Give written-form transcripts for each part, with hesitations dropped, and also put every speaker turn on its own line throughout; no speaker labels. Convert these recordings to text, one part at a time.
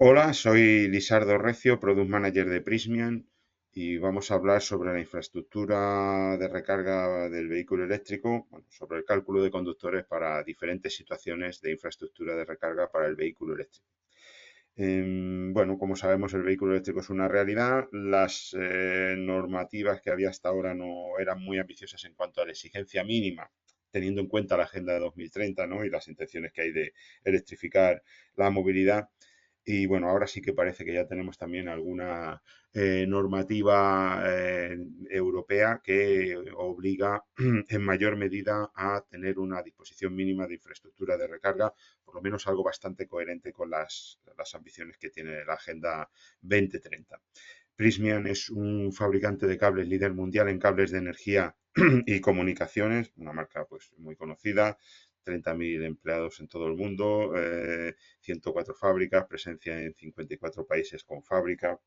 Hola, soy Lisardo Recio, Product Manager de Prismian y vamos a hablar sobre la infraestructura de recarga del vehículo eléctrico, bueno, sobre el cálculo de conductores para diferentes situaciones de infraestructura de recarga para el vehículo eléctrico. Bueno, como sabemos, el vehículo eléctrico es una realidad. Las normativas que había hasta ahora no eran muy ambiciosas en cuanto a la exigencia mínima, teniendo en cuenta la Agenda de 2030, ¿no? Y las intenciones que hay de electrificar la movilidad. Y bueno, ahora sí que parece que ya tenemos también alguna normativa europea que obliga en mayor medida a tener una disposición mínima de infraestructura de recarga, por lo menos algo bastante coherente con las ambiciones que tiene la Agenda 2030. Prysmian es un fabricante de cables líder mundial en cables de energía y comunicaciones, una marca pues muy conocida, 30.000 empleados en todo el mundo, 104 fábricas, presencia en 54 países con fábrica,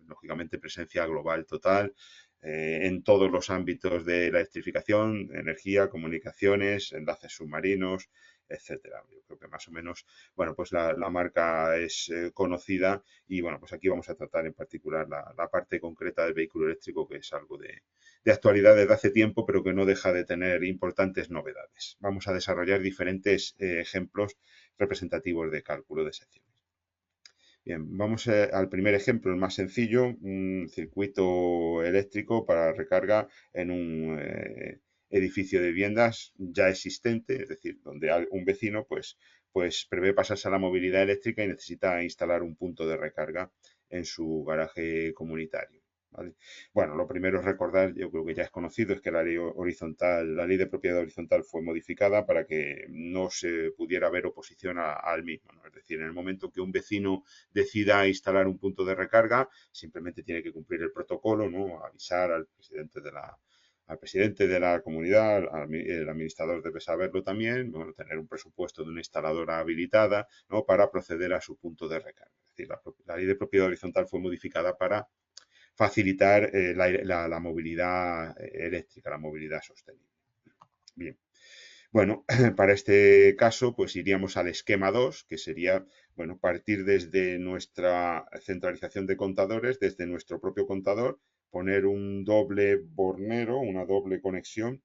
lógicamente presencia global total, en todos los ámbitos de la electrificación, energía, comunicaciones, enlaces submarinos, etcétera. Yo creo que más o menos, bueno, pues la marca es conocida y bueno, pues aquí vamos a tratar en particular la parte concreta del vehículo eléctrico, que es algo de actualidad desde hace tiempo, pero que no deja de tener importantes novedades. Vamos a desarrollar diferentes ejemplos representativos de cálculo de secciones. Bien, vamos al primer ejemplo, el más sencillo, un circuito eléctrico para recarga en un edificio de viviendas ya existente, es decir, donde un vecino pues prevé pasarse a la movilidad eléctrica y necesita instalar un punto de recarga en su garaje comunitario. ¿Vale? Bueno, lo primero es recordar, yo creo que ya es conocido, es que la ley horizontal, la ley de propiedad horizontal fue modificada para que no se pudiera ver oposición al mismo, ¿no? Es decir, en el momento que un vecino decida instalar un punto de recarga, simplemente tiene que cumplir el protocolo, ¿no? Avisar al presidente de la comunidad, el administrador debe saberlo también, bueno, tener un presupuesto de una instaladora habilitada, ¿no? Para proceder a su punto de recarga. Es decir, la ley de propiedad horizontal fue modificada para facilitar la movilidad eléctrica, la movilidad sostenible. Bien. Bueno, para este caso, pues iríamos al esquema 2, que sería, bueno, partir desde nuestra centralización de contadores, desde nuestro propio contador, poner un doble bornero, una doble conexión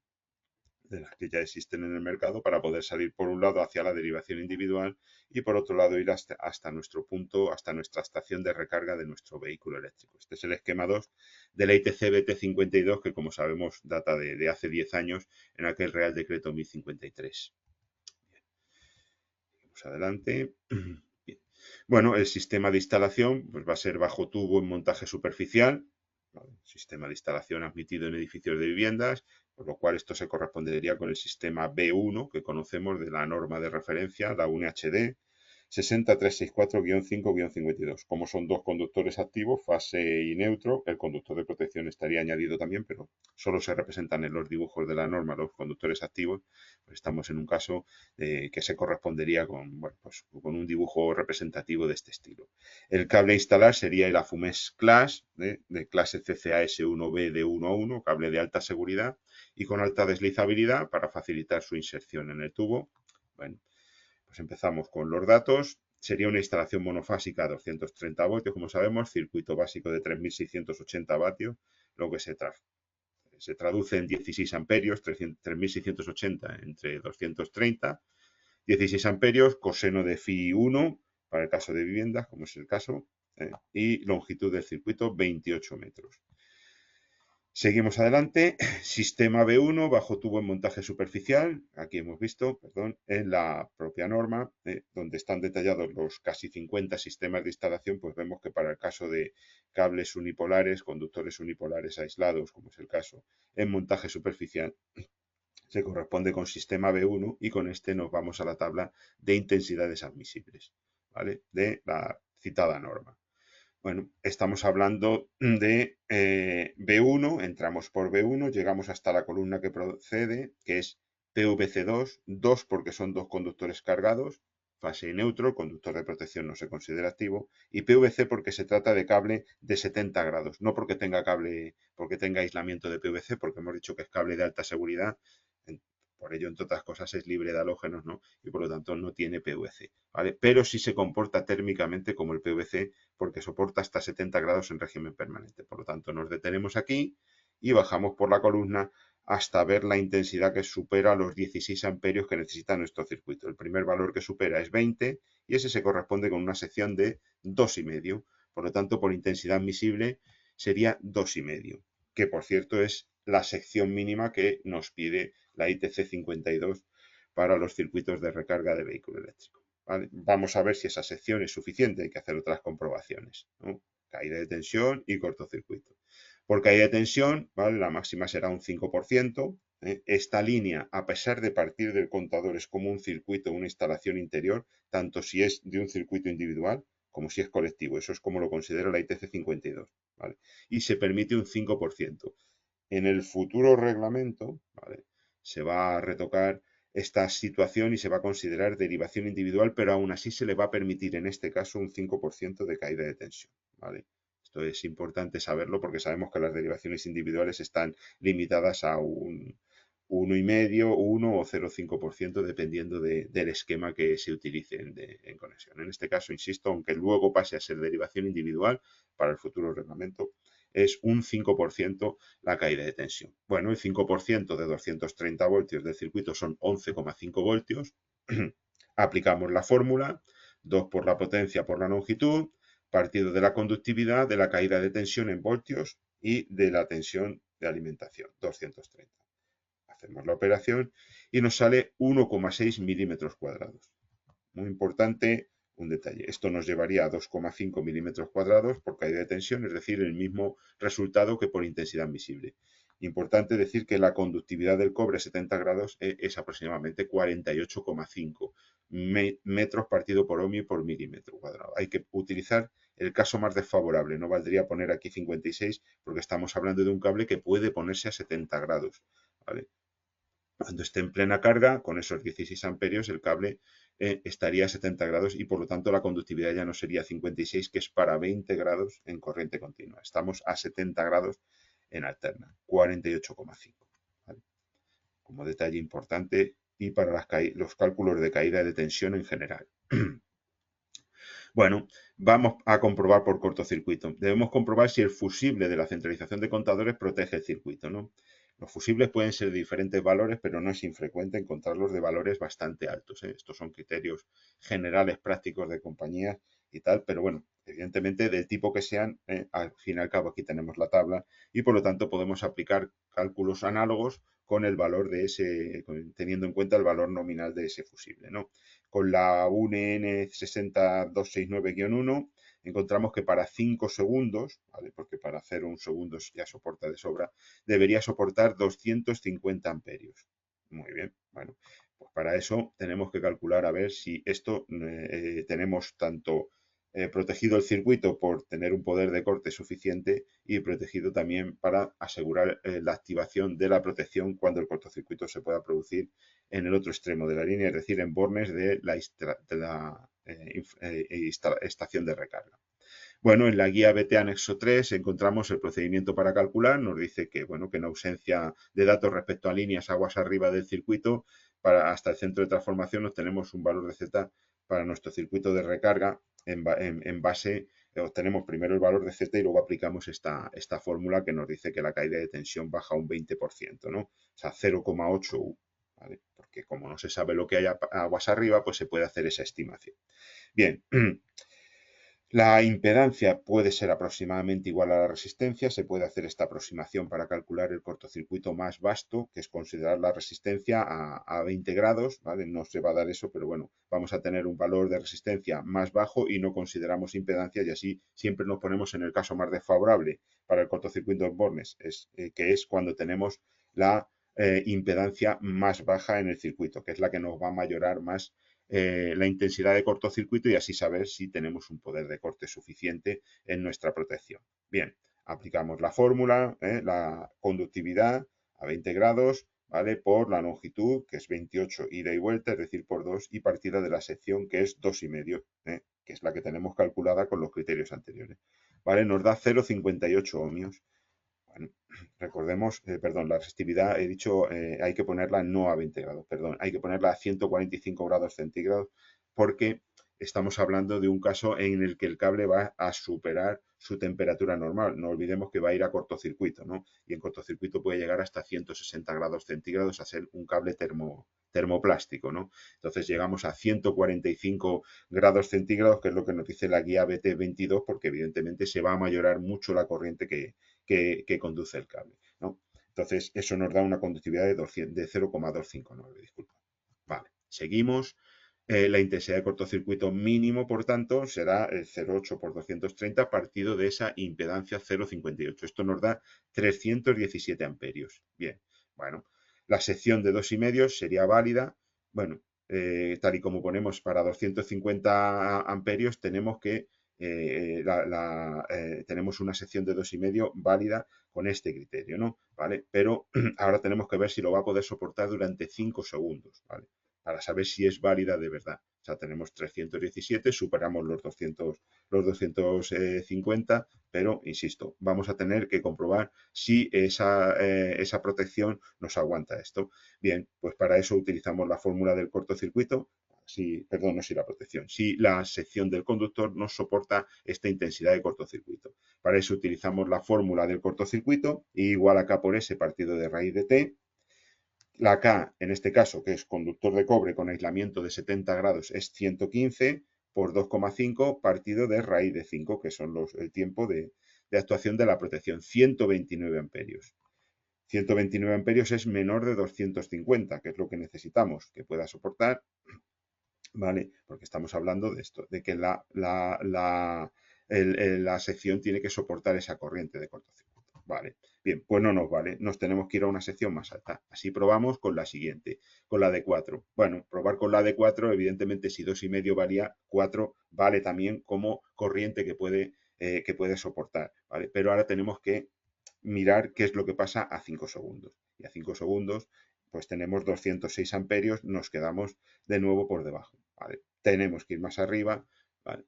de las que ya existen en el mercado para poder salir por un lado hacia la derivación individual y por otro lado ir hasta nuestro punto, hasta nuestra estación de recarga de nuestro vehículo eléctrico. Este es el esquema 2 de la ITC BT52 que como sabemos data de hace 10 años en aquel Real Decreto 1053. Vamos adelante. Bien. Bueno, el sistema de instalación pues va a ser bajo tubo en montaje superficial, ¿vale? Sistema de instalación admitido en edificios de viviendas, por lo cual esto se correspondería con el sistema B1 que conocemos de la norma de referencia, la UNHD 60364-5-52. Como son dos conductores activos, fase y neutro, el conductor de protección estaría añadido también, pero solo se representan en los dibujos de la norma los conductores activos. Pues estamos en un caso que se correspondería con, bueno, pues, con un dibujo representativo de este estilo. El cable a instalar sería el AFUMES Class de clase CCAS1B de 1 a 1, cable de alta seguridad y con alta deslizabilidad para facilitar su inserción en el tubo. Bueno, pues empezamos con los datos. Sería una instalación monofásica a 230 voltios, como sabemos, circuito básico de 3.680 vatios, lo que se traduce en 16 amperios, 3.680 entre 230, 16 amperios, coseno de phi 1 para el caso de viviendas, como es el caso, y longitud del circuito 28 metros. Seguimos adelante, sistema B1 bajo tubo en montaje superficial, aquí hemos visto, perdón, en la propia norma, donde están detallados los casi 50 sistemas de instalación, pues vemos que para el caso de cables unipolares, conductores unipolares aislados, como es el caso, en montaje superficial, se corresponde con sistema B1 y con este nos vamos a la tabla de intensidades admisibles, ¿vale? De la citada norma. Bueno, estamos hablando de B1, entramos por B1, llegamos hasta la columna que procede, que es PVC2, 2 porque son dos conductores cargados, fase y neutro, el conductor de protección no se considera activo, y PVC porque se trata de cable de 70 grados, no porque tenga aislamiento de PVC, porque hemos dicho que es cable de alta seguridad, por ello, entre otras cosas, es libre de halógenos, ¿no? Y por lo tanto no tiene PVC, ¿vale? Pero sí se comporta térmicamente como el PVC porque soporta hasta 70 grados en régimen permanente. Por lo tanto, nos detenemos aquí y bajamos por la columna hasta ver la intensidad que supera los 16 amperios que necesita nuestro circuito. El primer valor que supera es 20 y ese se corresponde con una sección de 2,5. Por lo tanto, por intensidad admisible sería 2,5, que por cierto es la sección mínima que nos pide la ITC 52 para los circuitos de recarga de vehículo eléctrico. ¿Vale? Vamos a ver si esa sección es suficiente, hay que hacer otras comprobaciones, ¿no? Caída de tensión y cortocircuito. Por caída de tensión, ¿vale? La máxima será un 5%. Esta línea, a pesar de partir del contador, es como un circuito, una instalación interior, tanto si es de un circuito individual como si es colectivo. Eso es como lo considera la ITC 52. ¿Vale? Y se permite un 5%. En el futuro reglamento, ¿vale? Se va a retocar esta situación y se va a considerar derivación individual, pero aún así se le va a permitir en este caso un 5% de caída de tensión, ¿vale? Esto es importante saberlo porque sabemos que las derivaciones individuales están limitadas a un 1,5, 1 o 0,5% dependiendo del esquema que se utilice en conexión. En este caso, insisto, aunque luego pase a ser derivación individual para el futuro reglamento, es un 5% la caída de tensión. Bueno, el 5% de 230 voltios del circuito son 11,5 voltios. Aplicamos la fórmula, 2 por la potencia por la longitud, partido de la conductividad, de la caída de tensión en voltios y de la tensión de alimentación, 230. Hacemos la operación y nos sale 1,6 milímetros cuadrados. Muy importante, un detalle. Esto nos llevaría a 2,5 milímetros cuadrados por caída de tensión, es decir, el mismo resultado que por intensidad visible. Importante decir que la conductividad del cobre a 70 grados es aproximadamente 48,5 metros partido por ohmio por milímetro cuadrado. Hay que utilizar el caso más desfavorable. No valdría poner aquí 56 porque estamos hablando de un cable que puede ponerse a 70 grados. ¿Vale? Cuando esté en plena carga, con esos 16 amperios, el cable estaría a 70 grados y por lo tanto la conductividad ya no sería 56, que es para 20 grados en corriente continua. Estamos a 70 grados en alterna, 48,5. ¿Vale? Como detalle importante y para los cálculos de caída de tensión en general. Bueno, vamos a comprobar por cortocircuito. Debemos comprobar si el fusible de la centralización de contadores protege el circuito, ¿no? Los fusibles pueden ser de diferentes valores, pero no es infrecuente encontrarlos de valores bastante altos, ¿eh? Estos son criterios generales prácticos de compañías y tal, pero bueno, evidentemente del tipo que sean, al fin y al cabo aquí tenemos la tabla y por lo tanto podemos aplicar cálculos análogos con el valor de ese, teniendo en cuenta el valor nominal de ese fusible, ¿no? Con la UNN 60269-1 encontramos que para 5 segundos, ¿vale? Porque para 0,1 segundos ya soporta de sobra, debería soportar 250 amperios. Muy bien, bueno, pues para eso tenemos que calcular a ver si esto tenemos tanto protegido el circuito por tener un poder de corte suficiente y protegido también para asegurar la activación de la protección cuando el cortocircuito se pueda producir en el otro extremo de la línea, es decir, en bornes de la estación de recarga. Bueno, en la guía BT anexo 3 encontramos el procedimiento para calcular. Nos dice que, bueno, que en ausencia de datos respecto a líneas aguas arriba del circuito, hasta el centro de transformación obtenemos un valor de Z para nuestro circuito de recarga en base, obtenemos primero el valor de Z y luego aplicamos esta fórmula que nos dice que la caída de tensión baja un 20%, ¿no? O sea, 0,8 U, ¿vale? Porque como no se sabe lo que hay aguas arriba, pues se puede hacer esa estimación. Bien. La impedancia puede ser aproximadamente igual a la resistencia. Se puede hacer esta aproximación para calcular el cortocircuito más vasto, que es considerar la resistencia a 20 grados, ¿vale? No se va a dar eso, pero bueno, vamos a tener un valor de resistencia más bajo y no consideramos impedancia y así siempre nos ponemos en el caso más desfavorable para el cortocircuito en bornes, que es cuando tenemos la impedancia más baja en el circuito, que es la que nos va a mayorar más la intensidad de cortocircuito y así saber si tenemos un poder de corte suficiente en nuestra protección. Bien, aplicamos la fórmula, la conductividad a 20 grados, ¿vale? Por la longitud, que es 28 ida y vuelta, es decir, por 2, y partida de la sección, que es 2,5, que es la que tenemos calculada con los criterios anteriores. ¿Vale? Nos da 0,58 ohmios. Bueno, recordemos, perdón, la resistividad, he dicho, hay que ponerla no a 20 grados, perdón, hay que ponerla a 145 grados centígrados porque estamos hablando de un caso en el que el cable va a superar su temperatura normal. No olvidemos que va a ir a cortocircuito, ¿no? Y en cortocircuito puede llegar hasta 160 grados centígrados a ser un cable termoplástico, ¿no? Entonces llegamos a 145 grados centígrados, que es lo que nos dice la guía BT22, porque evidentemente se va a mayorar mucho la corriente que conduce el cable, ¿no? Entonces, eso nos da una conductividad de 0,259, disculpa. Vale, seguimos. La intensidad de cortocircuito mínimo, por tanto, será el 0,8 por 230 partido de esa impedancia 0,58. Esto nos da 317 amperios. Bien, bueno, la sección de 2,5 sería válida. Bueno, tal y como ponemos para 250 amperios, tenemos que tenemos una sección de 2,5 válida con este criterio, ¿no? ¿Vale? Pero ahora tenemos que ver si lo va a poder soportar durante 5 segundos, ¿vale? Para saber si es válida de verdad. O sea, tenemos 317, superamos los 250, pero, insisto, vamos a tener que comprobar si esa protección nos aguanta esto. Bien, pues para eso utilizamos la fórmula del cortocircuito, perdón, no si la protección, si la sección del conductor nos soporta esta intensidad de cortocircuito. Para eso utilizamos la fórmula del cortocircuito, igual a K por S partido de raíz de T. La K, en este caso, que es conductor de cobre con aislamiento de 70 grados, es 115 por 2,5 partido de raíz de 5, que son el tiempo de actuación de la protección, 129 amperios. 129 amperios es menor de 250, que es lo que necesitamos, que pueda soportar, ¿vale? Porque estamos hablando de esto, de que la sección tiene que soportar esa corriente de cortocircuito. Vale, bien, pues no nos vale, nos tenemos que ir a una sección más alta. Así probamos con la siguiente, con la de 4. Bueno, probar con la de 4, evidentemente si 2,5 valía, 4 vale también como corriente que puede soportar, ¿vale? Pero ahora tenemos que mirar qué es lo que pasa a 5 segundos. Y a 5 segundos, pues tenemos 206 amperios, nos quedamos de nuevo por debajo, ¿vale? Tenemos que ir más arriba, ¿vale?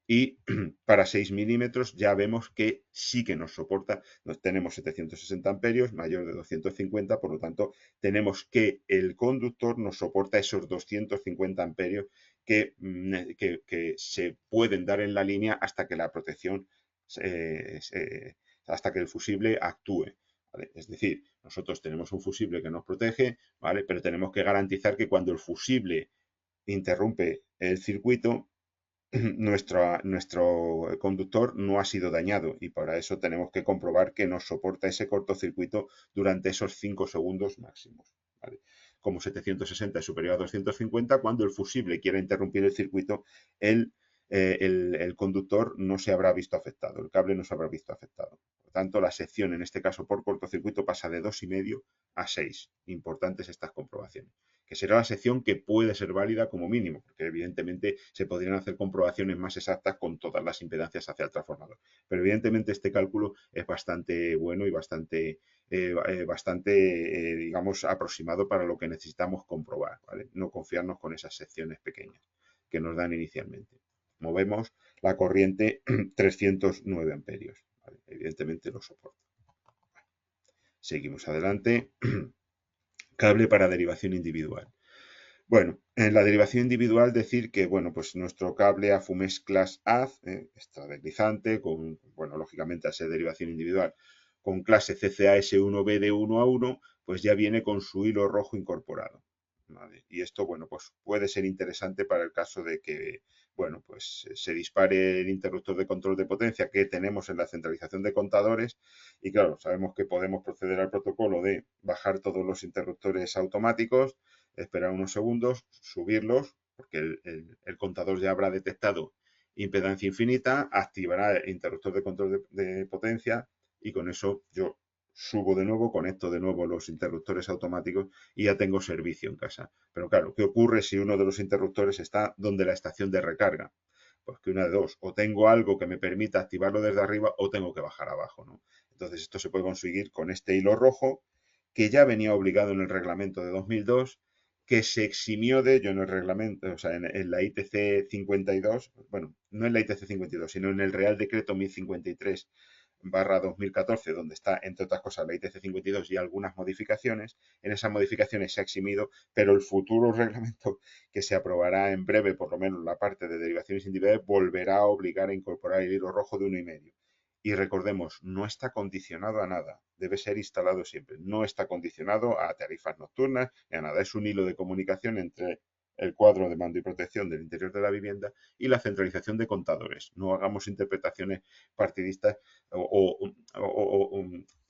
Y para 6 milímetros ya vemos que sí que nos soporta, tenemos 760 amperios, mayor de 250, por lo tanto tenemos que el conductor nos soporta esos 250 amperios que se pueden dar en la línea hasta que la protección, hasta que el fusible actúe. ¿Vale? Es decir, nosotros tenemos un fusible que nos protege, ¿vale? Pero tenemos que garantizar que cuando el fusible interrumpe el circuito, nuestro conductor no ha sido dañado y para eso tenemos que comprobar que nos soporta ese cortocircuito durante esos 5 segundos máximos. ¿Vale? Como 760 es superior a 250, cuando el fusible quiera interrumpir el circuito, el conductor no se habrá visto afectado, el cable no se habrá visto afectado. Por tanto, la sección, en este caso por cortocircuito, pasa de 2,5 a 6. Importantes estas comprobaciones. Que será la sección que puede ser válida como mínimo, porque evidentemente se podrían hacer comprobaciones más exactas con todas las impedancias hacia el transformador. Pero evidentemente este cálculo es bastante bueno y bastante, digamos, aproximado para lo que necesitamos comprobar, ¿vale? No confiarnos con esas secciones pequeñas que nos dan inicialmente. Movemos la corriente 309 amperios. ¿Vale? Evidentemente lo soporta. Seguimos adelante. Cable para derivación individual. Bueno, en la derivación individual decir que, bueno, pues nuestro cable AFUMES Class A, extradeslizante, con, bueno, lógicamente al ser derivación individual, con clase CCAS1B de 1 a 1, pues ya viene con su hilo rojo incorporado. ¿Vale? Y esto, bueno, pues puede ser interesante para el caso de que, bueno, pues se dispare el interruptor de control de potencia que tenemos en la centralización de contadores y claro, sabemos que podemos proceder al protocolo de bajar todos los interruptores automáticos, esperar unos segundos, subirlos, porque el contador ya habrá detectado impedancia infinita, activará el interruptor de control de potencia y con eso yo subo de nuevo, conecto de nuevo los interruptores automáticos y ya tengo servicio en casa. Pero claro, ¿qué ocurre si uno de los interruptores está donde la estación de recarga? Pues que una de dos, o tengo algo que me permita activarlo desde arriba o tengo que bajar abajo, ¿no? Entonces esto se puede conseguir con este hilo rojo que ya venía obligado en el reglamento de 2002, que se eximió de ello en el reglamento, o sea, en la ITC 52, bueno, no en la ITC 52, sino en el Real Decreto 1053 2014, donde está, entre otras cosas, la ITC 52 y algunas modificaciones. En esas modificaciones se ha eximido, pero el futuro reglamento que se aprobará en breve, por lo menos la parte de derivaciones individuales, volverá a obligar a incorporar el hilo rojo de 1,5. Y recordemos, no está condicionado a nada, debe ser instalado siempre. No está condicionado a tarifas nocturnas ni a nada. Es un hilo de comunicación entre el cuadro de mando y protección del interior de la vivienda y la centralización de contadores. No hagamos interpretaciones partidistas o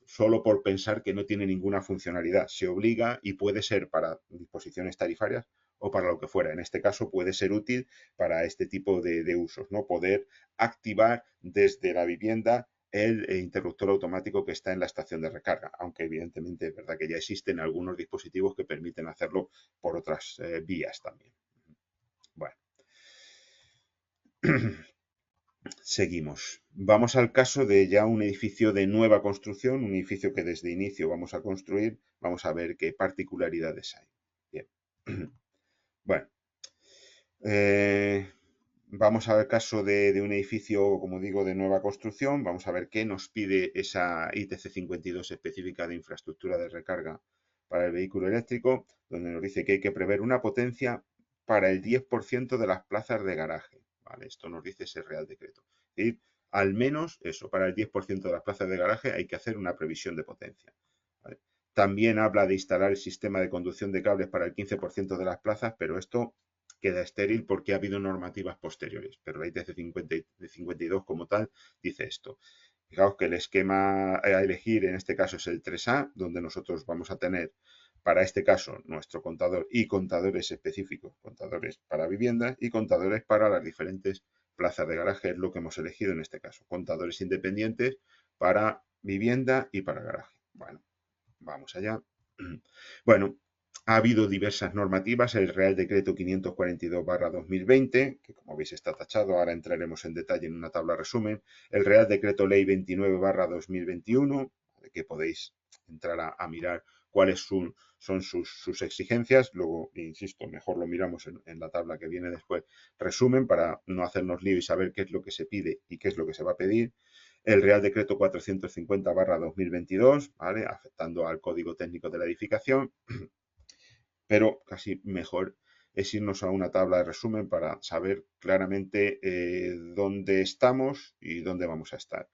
solo por pensar que no tiene ninguna funcionalidad. Se obliga y puede ser para disposiciones tarifarias o para lo que fuera. En este caso puede ser útil para este tipo de usos, ¿no? Poder activar desde la vivienda el interruptor automático que está en la estación de recarga, aunque evidentemente es verdad que ya existen algunos dispositivos que permiten hacerlo por otras vías también. Bueno, seguimos. Vamos al caso de ya un edificio de nueva construcción, un edificio que desde inicio vamos a construir. Vamos a ver qué particularidades hay. Bien. Bueno, vamos al caso de un edificio, como digo, de nueva construcción. Vamos a ver qué nos pide esa ITC 52 específica de infraestructura de recarga para el vehículo eléctrico, donde nos dice que hay que prever una potencia para el 10% de las plazas de garaje. ¿Vale? Esto nos dice ese Real Decreto. Es decir, al menos eso, para el 10% de las plazas de garaje hay que hacer una previsión de potencia. ¿Vale? También habla de instalar el sistema de conducción de cables para el 15% de las plazas, pero esto queda estéril porque ha habido normativas posteriores, pero la ITC 52 como tal dice esto. Fijaos que el esquema a elegir en este caso es el 3A, donde nosotros vamos a tener para este caso nuestro contador y contadores específicos, contadores para viviendas y contadores para las diferentes plazas de garaje, es lo que hemos elegido en este caso, contadores independientes para vivienda y para garaje. Bueno, vamos allá. Bueno, ha habido diversas normativas, el Real Decreto 542/2020, que como veis está tachado, ahora entraremos en detalle en una tabla resumen, el Real Decreto Ley 29/2021, que podéis entrar a mirar cuáles son sus exigencias, luego, insisto, mejor lo miramos en la tabla que viene después, resumen, para no hacernos lío y saber qué es lo que se pide y qué es lo que se va a pedir. El Real Decreto 450/2022, ¿vale? Afectando al Código Técnico de la Edificación, pero casi mejor es irnos a una tabla de resumen para saber claramente dónde estamos y dónde vamos a estar.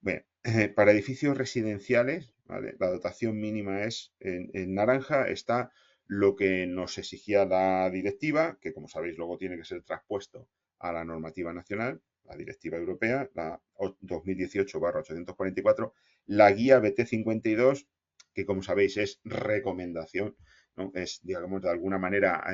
Bien, para edificios residenciales, ¿vale? La dotación mínima es, en naranja está lo que nos exigía la directiva, que como sabéis luego tiene que ser traspuesto a la normativa nacional, la directiva europea, la 2018/844, la guía BT52, que como sabéis es recomendación, ¿no? Es, digamos, de alguna manera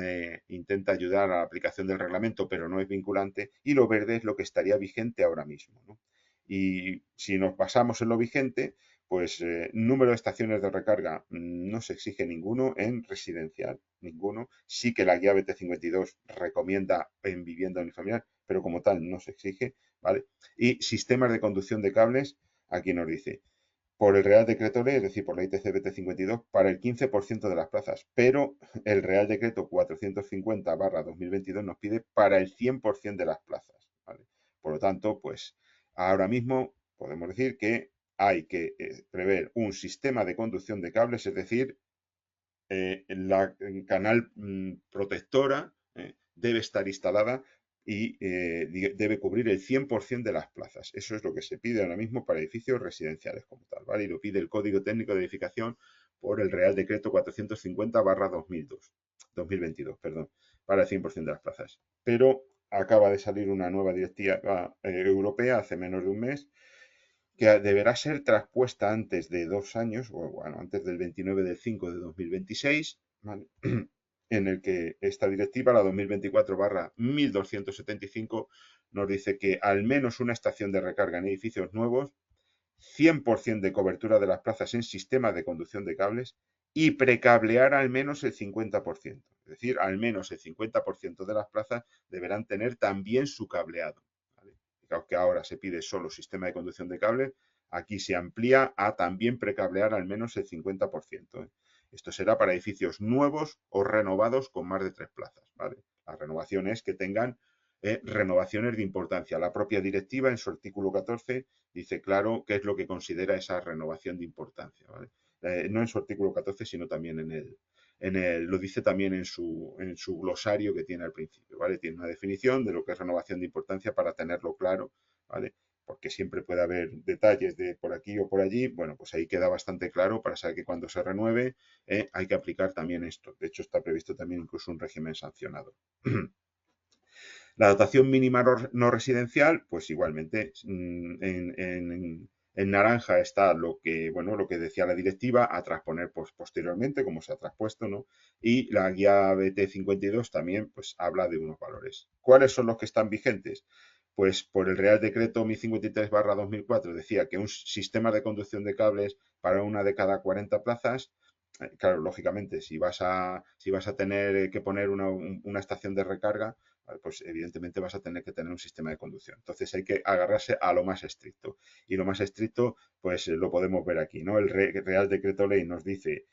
intenta ayudar a la aplicación del reglamento, pero no es vinculante, y lo verde es lo que estaría vigente ahora mismo, ¿no? Y si nos basamos en lo vigente, pues número de estaciones de recarga no se exige ninguno en residencial, ninguno. Sí que la guía BT52 recomienda en vivienda unifamiliar, pero como tal no se exige, ¿vale? Y sistemas de conducción de cables, aquí nos dice, por el Real Decreto Ley, es decir, por la ITC BT52, para el 15% de las plazas, pero el Real Decreto 450/2022 nos pide para el 100% de las plazas, ¿vale? Por lo tanto, pues ahora mismo podemos decir que hay que prever un sistema de conducción de cables, es decir, la canal protectora debe estar instalada y debe cubrir el 100% de las plazas. Eso es lo que se pide ahora mismo para edificios residenciales como tal, ¿vale? Y lo pide el Código Técnico de Edificación por el Real Decreto 450/2022, perdón, para el 100% de las plazas. Pero acaba de salir una nueva directiva europea hace menos de un mes que deberá ser traspuesta antes de 2 años, o bueno, antes del 29/5/2026, ¿vale? En el que esta directiva, la 2024/1275, nos dice que al menos una estación de recarga en edificios nuevos, 100% de cobertura de las plazas en sistemas de conducción de cables y precablear al menos el 50%. Es decir, al menos el 50% de las plazas deberán tener también su cableado. ¿Vale? Fijaos que ahora se pide solo sistema de conducción de cables, aquí se amplía a también precablear al menos el 50%. Esto será para edificios nuevos o renovados con más de 3 plazas. ¿Vale? La renovación es que tengan renovaciones de importancia. La propia directiva, en su artículo 14, dice claro qué es lo que considera esa renovación de importancia, ¿vale? No en su artículo 14, sino también lo dice también en su glosario que tiene al principio, ¿vale? Tiene una definición de lo que es renovación de importancia para tenerlo claro, ¿vale? Porque siempre puede haber detalles de por aquí o por allí. Bueno, pues ahí queda bastante claro para saber que cuando se renueve hay que aplicar también esto. De hecho, está previsto también incluso un régimen sancionado. La dotación mínima no residencial, pues igualmente en naranja está lo que decía la directiva a transponer pues, posteriormente, como se ha traspuesto, ¿no? Y la guía BT52 también pues habla de unos valores. ¿Cuáles son los que están vigentes? Pues por el Real Decreto 1053/2004 decía que un sistema de conducción de cables para una de cada 40 plazas, claro, lógicamente, si vas a tener que poner una estación de recarga, pues evidentemente vas a tener que tener un sistema de conducción. Entonces hay que agarrarse a lo más estricto. Y lo más estricto, pues lo podemos ver aquí, ¿no? El Real Decreto Ley nos dice,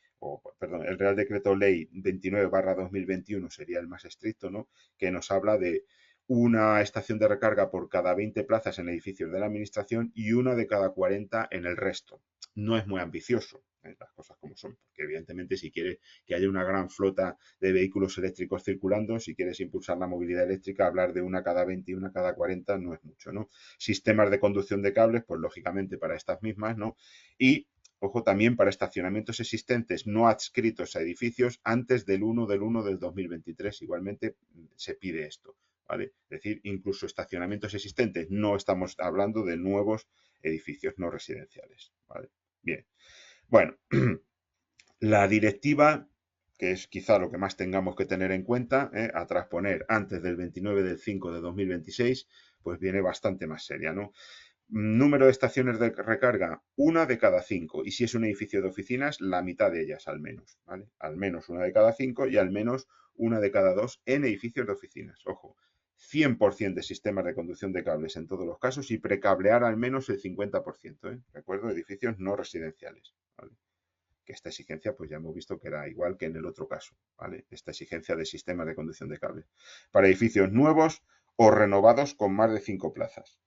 perdón, el Real Decreto Ley 29/2021 sería el más estricto, ¿no? Que nos habla de una estación de recarga por cada 20 plazas en edificios de la administración y una de cada 40 en el resto. No es muy ambicioso, las cosas como son, porque evidentemente si quieres que haya una gran flota de vehículos eléctricos circulando, si quieres impulsar la movilidad eléctrica, hablar de una cada 20 y una cada 40 no es mucho, ¿no? Sistemas de conducción de cables, pues lógicamente para estas mismas, ¿no? Y ojo, también para estacionamientos existentes no adscritos a edificios antes del 1 del 2023. Igualmente se pide esto, ¿vale? Es decir, incluso estacionamientos existentes. No estamos hablando de nuevos edificios no residenciales, ¿vale? Bien. Bueno, la directiva, que es quizá lo que más tengamos que tener en cuenta, a transponer antes del 29/5/2026, pues viene bastante más seria, ¿no? Número de estaciones de recarga, una de cada 5. Y si es un edificio de oficinas, la mitad de ellas al menos, ¿vale? Al menos una de cada 5 y al menos una de cada 2 en edificios de oficinas. Ojo, 100% de sistemas de conducción de cables en todos los casos y precablear al menos el 50%, ¿eh? Recuerdo, edificios no residenciales, ¿vale? Que esta exigencia, pues ya hemos visto que era igual que en el otro caso, ¿vale? Esta exigencia de sistemas de conducción de cables. Para edificios nuevos o renovados con más de 5 plazas.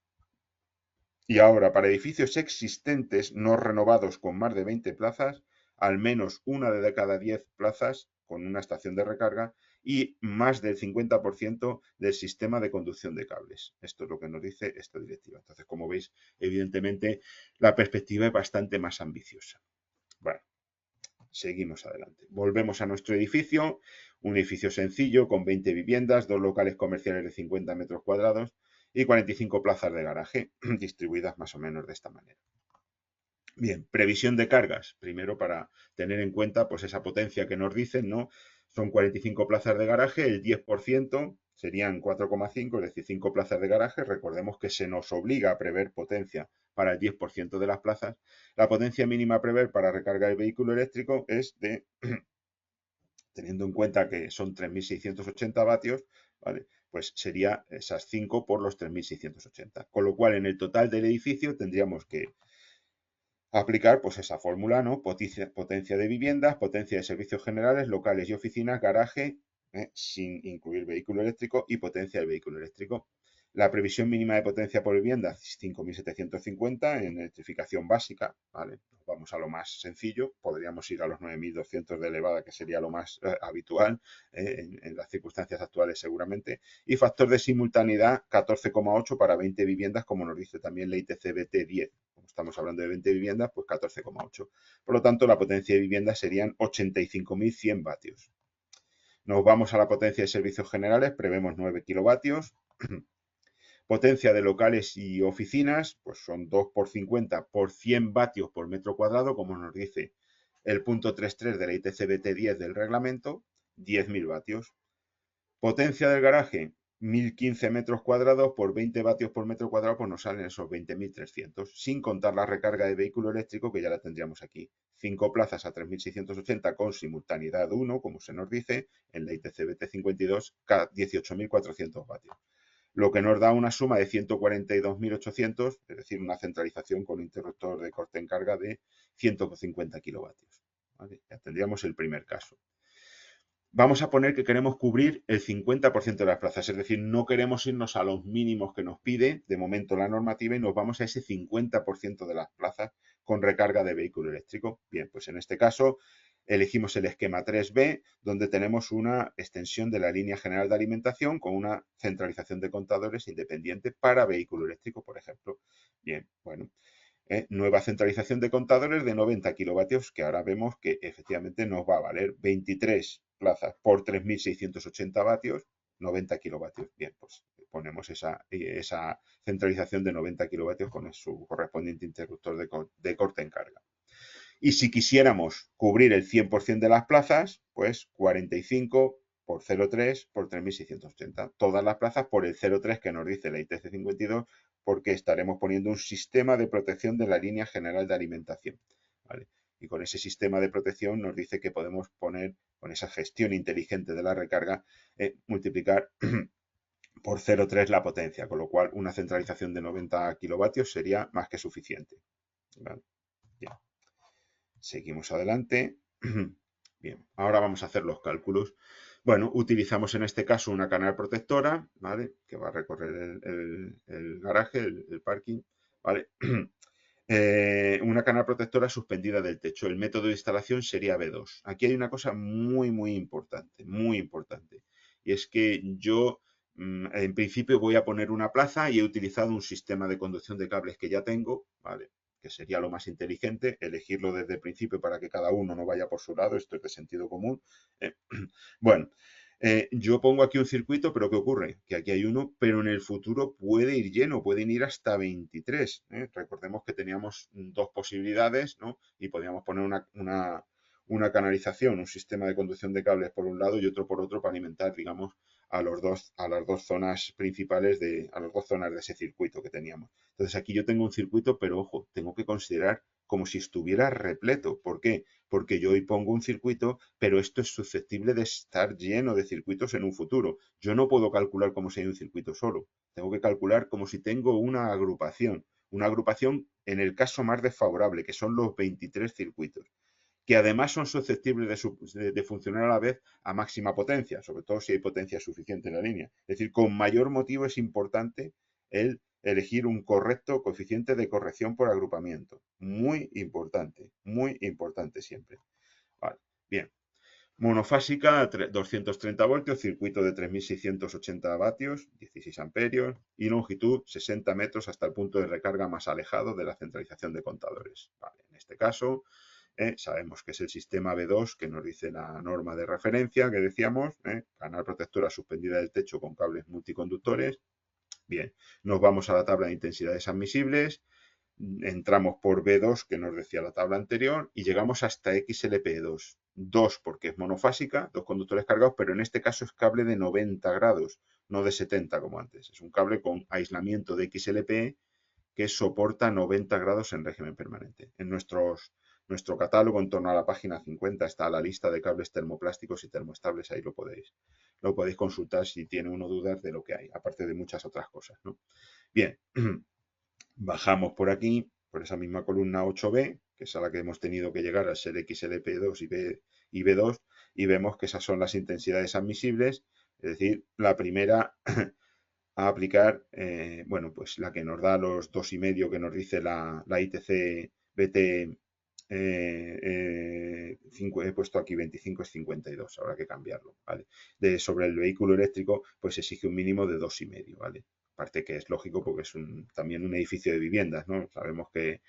Y ahora, para edificios existentes no renovados con más de 20 plazas, al menos una de cada 10 plazas con una estación de recarga y más del 50% del sistema de conducción de cables. Esto es lo que nos dice esta directiva. Entonces, como veis, evidentemente la perspectiva es bastante más ambiciosa. Bueno, seguimos adelante. Volvemos a nuestro edificio, un edificio sencillo con 20 viviendas, 2 locales comerciales de 50 metros cuadrados y 45 plazas de garaje, distribuidas más o menos de esta manera. Bien, previsión de cargas. Primero para tener en cuenta pues esa potencia que nos dicen, ¿no? Son 45 plazas de garaje, el 10% serían 4,5, es decir, 5 plazas de garaje. Recordemos que se nos obliga a prever potencia para el 10% de las plazas. La potencia mínima a prever para recargar el vehículo eléctrico es de, teniendo en cuenta que son 3.680 vatios, ¿vale? Pues sería esas 5 por los 3.680. Con lo cual, en el total del edificio tendríamos que aplicar pues esa fórmula, ¿no? Potencia de viviendas, potencia de servicios generales, locales y oficinas, garaje, sin incluir vehículo eléctrico y potencia del vehículo eléctrico. La previsión mínima de potencia por vivienda, 5.750 en electrificación básica, ¿vale? Vamos a lo más sencillo, podríamos ir a los 9.200 de elevada, que sería lo más habitual en las circunstancias actuales seguramente. Y factor de simultaneidad, 14,8 para 20 viviendas, como nos dice también la ITCBT 10. Como estamos hablando de 20 viviendas, pues 14,8. Por lo tanto, la potencia de viviendas serían 85.100 vatios. Nos vamos a la potencia de servicios generales, prevemos 9 kilovatios. Potencia de locales y oficinas, pues son 2 por 50 por 100 vatios por metro cuadrado, como nos dice el punto 3.3 de la ITCBT 10 del reglamento, 10.000 vatios. Potencia del garaje, 1.015 metros cuadrados por 20 vatios por metro cuadrado, pues nos salen esos 20.300, sin contar la recarga de vehículo eléctrico, que ya la tendríamos aquí. 5 plazas a 3.680 con simultaneidad 1, como se nos dice, en la ITCBT 52, 18.400 vatios. Lo que nos da una suma de 142.800, es decir, una centralización con un interruptor de corte en carga de 150 kilovatios. ¿Vale? Ya tendríamos el primer caso. vamos a poner que queremos cubrir el 50% de las plazas, es decir, no queremos irnos a los mínimos que nos pide de momento la normativa y nos vamos a ese 50% de las plazas con recarga de vehículo eléctrico. Bien, pues en este caso elegimos el esquema 3B, donde tenemos una extensión de la línea general de alimentación con una centralización de contadores independiente para vehículo eléctrico, por ejemplo. Bien, bueno, nueva centralización de contadores de 90 kilovatios, que ahora vemos que efectivamente nos va a valer 23 plazas por 3.680 vatios, 90 kilovatios. Bien, pues ponemos esa centralización de 90 kilovatios con su correspondiente interruptor de corte en carga. Y si quisiéramos cubrir el 100% de las plazas, pues 45 por 0,3 por 3.680. Todas las plazas por el 0,3 que nos dice la ITC 52, porque estaremos poniendo un sistema de protección de la línea general de alimentación. ¿Vale? Y con ese sistema de protección nos dice que podemos poner, con esa gestión inteligente de la recarga, multiplicar por 0,3 la potencia, con lo cual una centralización de 90 kilovatios sería más que suficiente. ¿Vale? Bien. Seguimos adelante. Bien, ahora vamos a hacer los cálculos. Bueno, utilizamos en este caso una canal protectora, ¿vale? Que va a recorrer el garaje, el parking, ¿vale? Una canal protectora suspendida del techo. El método de instalación sería B2. Aquí hay una cosa muy importante, muy importante. Y es que yo, en principio, voy a poner una plaza y he utilizado un sistema de conducción de cables que ya tengo, ¿vale? Que sería lo más inteligente, elegirlo desde el principio para que cada uno no vaya por su lado, esto es de sentido común. Bueno, yo pongo aquí un circuito, pero ¿qué ocurre? Que aquí hay uno, pero en el futuro puede ir lleno, pueden ir hasta 23. Recordemos que teníamos dos posibilidades, ¿no? Y podíamos poner una canalización, un sistema de conducción de cables por un lado y otro por otro para alimentar, digamos, a las dos zonas principales a las dos zonas de ese circuito que teníamos. Entonces aquí yo tengo un circuito, pero ojo, tengo que considerar como si estuviera repleto. ¿Por qué? Porque yo hoy pongo un circuito, pero esto es susceptible de estar lleno de circuitos en un futuro. Yo no puedo calcular como si hay un circuito solo. Tengo que calcular como si tengo una agrupación. Una agrupación en el caso más desfavorable, que son los 23 circuitos, que además son susceptibles de funcionar a la vez a máxima potencia, sobre todo si hay potencia suficiente en la línea. Es decir, con mayor motivo es importante el elegir un correcto coeficiente de corrección por agrupamiento. Muy importante siempre. Vale, bien. Monofásica, 230 voltios, circuito de 3.680 vatios, 16 amperios y longitud 60 metros hasta el punto de recarga más alejado de la centralización de contadores. Vale, en este caso, sabemos que es el sistema B2 que nos dice la norma de referencia que decíamos, canal protectora suspendida del techo con cables multiconductores. Bien, nos vamos a la tabla de intensidades admisibles, entramos por B2 que nos decía la tabla anterior y llegamos hasta XLP2. 2 porque es monofásica, dos conductores cargados, pero en este caso es cable de 90 grados, no de 70 como antes. Es un cable con aislamiento de XLP que soporta 90 grados en régimen permanente. En nuestro catálogo, en torno a la página 50, está la lista de cables termoplásticos y termoestables, ahí lo podéis consultar si tiene uno dudas de lo que hay, aparte de muchas otras cosas, ¿no? Bien, bajamos por aquí, por esa misma columna 8B, que es a la que hemos tenido que llegar al ser XLP2 y B2, y vemos que esas son las intensidades admisibles, es decir, la primera a aplicar, bueno, pues la que nos da los 2,5 que nos dice la ITC BT, he puesto aquí 25, es 52, habrá que cambiarlo, ¿vale? Sobre el vehículo eléctrico, pues exige un mínimo de 2,5, ¿vale? Aparte que es lógico porque es también un edificio de viviendas, ¿no? Sabemos que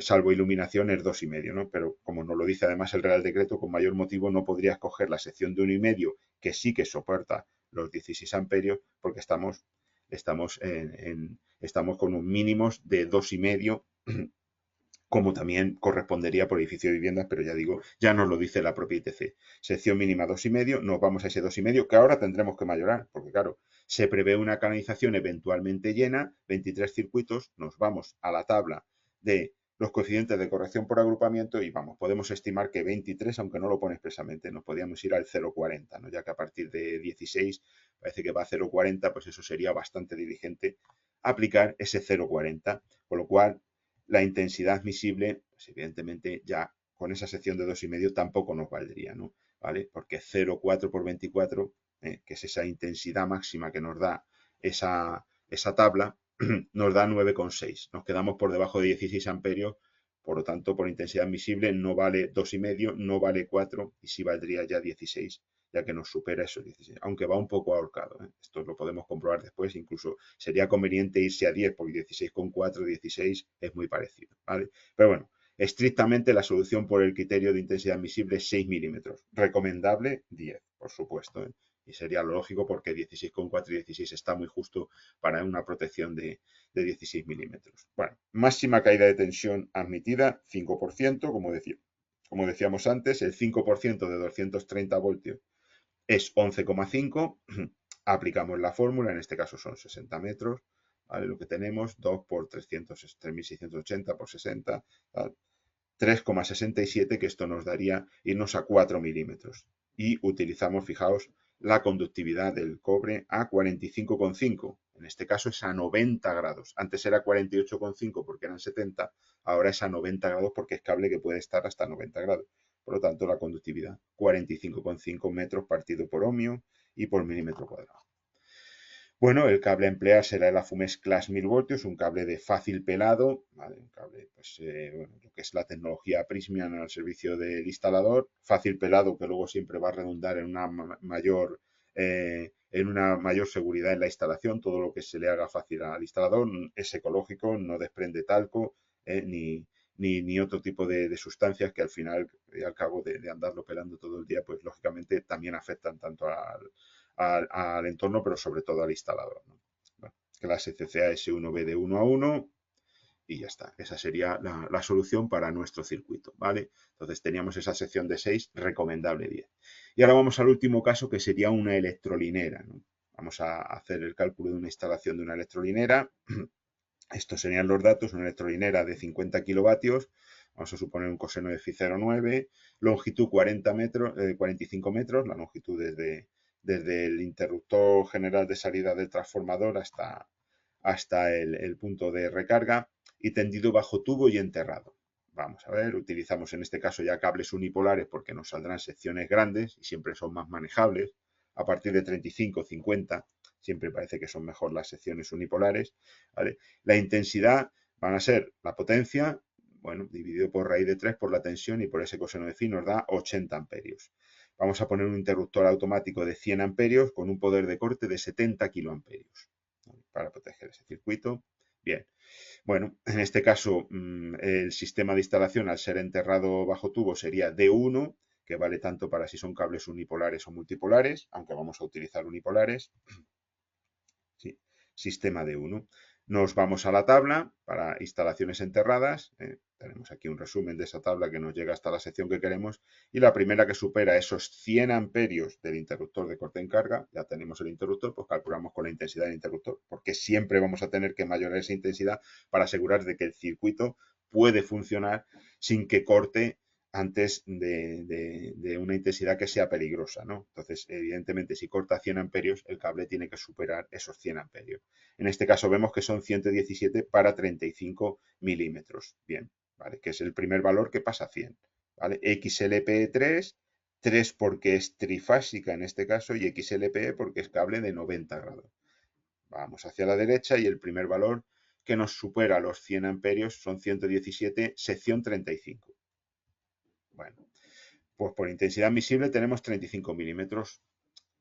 salvo iluminación es 2,5, ¿no? Pero como nos lo dice además el Real Decreto, con mayor motivo no podrías coger la sección de 1,5 que sí que soporta los 16 amperios porque estamos con un mínimos de 2,5 como también correspondería por edificio de viviendas, pero ya digo, ya nos lo dice la propia ITC. Sección mínima 2,5, nos vamos a ese 2,5 que ahora tendremos que mayorar, porque claro, se prevé una canalización eventualmente llena, 23 circuitos, nos vamos a la tabla de los coeficientes de corrección por agrupamiento y vamos, podemos estimar que 23, aunque no lo pone expresamente, nos podríamos ir al 0,40, ¿no? Ya que a partir de 16 parece que va a 0,40, pues eso sería bastante diligente aplicar ese 0,40, con lo cual la intensidad admisible, pues evidentemente ya con esa sección de 2,5 tampoco nos valdría, ¿no? ¿vale? Porque 0,4 por 24, que es esa intensidad máxima que nos da esa tabla, nos da 9,6. Nos quedamos por debajo de 16 amperios, por lo tanto, por intensidad admisible no vale 2,5, no vale 4 y sí valdría ya 16, ya que nos supera esos 16, aunque va un poco ahorcado. Esto lo podemos comprobar después, incluso sería conveniente irse a 10, porque 16,4, 16 es muy parecido, ¿vale? Pero bueno, estrictamente la solución por el criterio de intensidad admisible es 6 milímetros. Recomendable 10, por supuesto. Y sería lo lógico porque 16,4 y 16 está muy justo para una protección de 16 milímetros. Bueno, máxima caída de tensión admitida, 5%, como decíamos antes, el 5% de 230 voltios es 11,5. Aplicamos la fórmula, en este caso son 60 metros, ¿vale? Lo que tenemos, 2 por 300, 3.680 por 60, 3,67, que esto nos daría irnos a 4 milímetros. Y utilizamos, fijaos, la conductividad del cobre a 45,5. En este caso es a 90 grados. Antes era 48,5 porque eran 70, ahora es a 90 grados porque es cable que puede estar hasta 90 grados. Por lo tanto, la conductividad 45,5 metros partido por ohmio y por milímetro cuadrado. Bueno, el cable a emplear será el Afumex Class 1000 voltios, un cable de fácil pelado, ¿vale? Un cable, pues, bueno, lo que es la tecnología Prysmian al servicio del instalador, fácil pelado que luego siempre va a redundar en una mayor seguridad en la instalación. Todo lo que se le haga fácil al instalador es ecológico, no desprende talco ni otro tipo de sustancias que al final, al cabo de andarlo pelando todo el día, pues lógicamente también afectan tanto al entorno, pero sobre todo al instalador, ¿no? Bueno, clase CCA S1B de 1 a 1 y ya está. Esa sería la solución para nuestro circuito, ¿vale? Entonces teníamos esa sección de 6, recomendable 10. Y ahora vamos al último caso, que sería una electrolinera, ¿no? Vamos a hacer el cálculo de una instalación de una electrolinera. Estos serían los datos, una electrolinera de 50 kilovatios, vamos a suponer un coseno de phi 0,9, longitud 45 metros, la longitud desde el interruptor general de salida del transformador hasta el punto de recarga, y tendido bajo tubo y enterrado. Vamos a ver, utilizamos en este caso ya cables unipolares porque nos saldrán secciones grandes y siempre son más manejables. A partir de 35, 50, siempre parece que son mejor las secciones unipolares, ¿vale? La intensidad van a ser la potencia, bueno, dividido por raíz de 3 por la tensión y por ese coseno de phi nos da 80 amperios. Vamos a poner un interruptor automático de 100 amperios con un poder de corte de 70 kiloamperios, ¿vale? Para proteger ese circuito. Bien, bueno, en este caso el sistema de instalación al ser enterrado bajo tubo sería D1, que vale tanto para si son cables unipolares o multipolares, aunque vamos a utilizar unipolares. Sí, sistema D1. Nos vamos a la tabla para instalaciones enterradas. Tenemos aquí un resumen de esa tabla que nos llega hasta la sección que queremos. Y la primera que supera esos 100 amperios del interruptor de corte en carga, ya tenemos el interruptor, pues calculamos con la intensidad del interruptor, porque siempre vamos a tener que mayorar esa intensidad para asegurar de que el circuito puede funcionar sin que corte antes de una intensidad que sea peligrosa, ¿no? Entonces, evidentemente, si corta 100 amperios, el cable tiene que superar esos 100 amperios. En este caso vemos que son 117 para 35 milímetros. Bien, ¿vale? Que es el primer valor que pasa a 100, ¿vale? XLPE 3, 3 porque es trifásica en este caso y XLPE porque es cable de 90 grados. Vamos hacia la derecha y el primer valor que nos supera los 100 amperios son 117, sección 35. Bueno, pues por intensidad admisible tenemos 35 milímetros.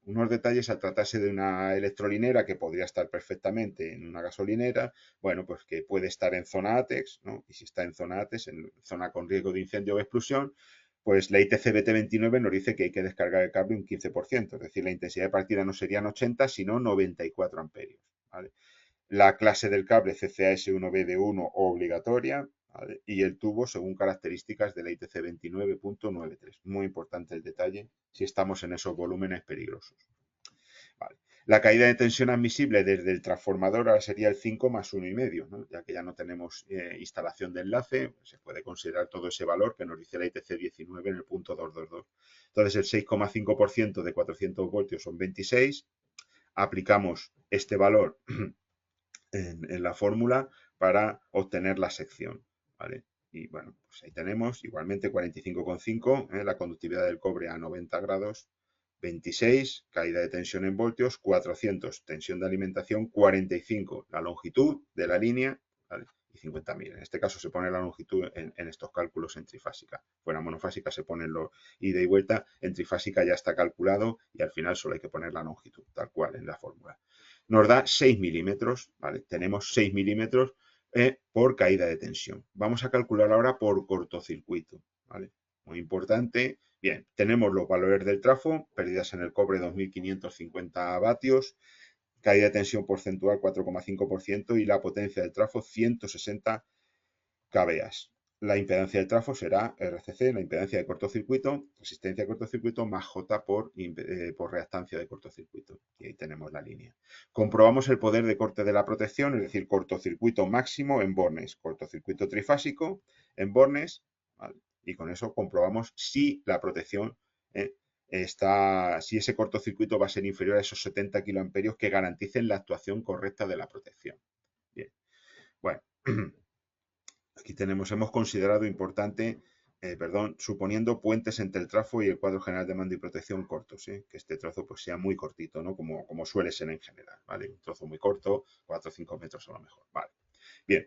Unos detalles al tratarse de una electrolinera que podría estar perfectamente en una gasolinera, bueno, pues que puede estar en zona ATEX, ¿no? Y si está en zona ATEX, en zona con riesgo de incendio o explosión, pues la ITC BT29 nos dice que hay que descargar el cable un 15%, es decir, la intensidad de partida no serían 80, sino 94 amperios, ¿vale? La clase del cable CCAS1B de 1 obligatoria, ¿vale? Y el tubo según características de la ITC 29.93. Muy importante el detalle si estamos en esos volúmenes peligrosos. Vale. La caída de tensión admisible desde el transformador ahora sería el 5 más 1,5, ¿no? Ya que ya no tenemos instalación de enlace, se puede considerar todo ese valor que nos dice la ITC 19 en el punto 222. Entonces el 6,5% de 400 voltios son 26. Aplicamos este valor en la fórmula para obtener la sección, ¿vale? Y bueno, pues ahí tenemos igualmente 45,5, la conductividad del cobre a 90 grados, 26, caída de tensión en voltios, 400, tensión de alimentación, 45, la longitud de la línea, ¿vale? Y 50.000. En este caso se pone la longitud en estos cálculos en trifásica. Fuera monofásica se pone los ida y vuelta, en trifásica ya está calculado y al final solo hay que poner la longitud, tal cual en la fórmula. Nos da 6 milímetros, ¿vale? Tenemos 6 milímetros por caída de tensión. Vamos a calcular ahora por cortocircuito, ¿vale? Muy importante. Bien, tenemos los valores del trafo, pérdidas en el cobre 2.550 vatios, caída de tensión porcentual 4,5% y la potencia del trafo 160 kVA. La impedancia del trafo será RCC, la impedancia de cortocircuito, resistencia de cortocircuito más J por reactancia de cortocircuito. Y ahí tenemos la línea. Comprobamos el poder de corte de la protección, es decir, cortocircuito máximo en bornes, cortocircuito trifásico en bornes, ¿vale? Y con eso comprobamos si la protección si ese cortocircuito va a ser inferior a esos 70 kiloamperios que garanticen la actuación correcta de la protección. Bien, bueno. Aquí hemos considerado importante, suponiendo puentes entre el trafo y el cuadro general de mando y protección cortos, que este trozo pues sea muy cortito, ¿no? Como suele ser en general, ¿vale? Un trozo muy corto, 4 o 5 metros a lo mejor, ¿vale? Bien,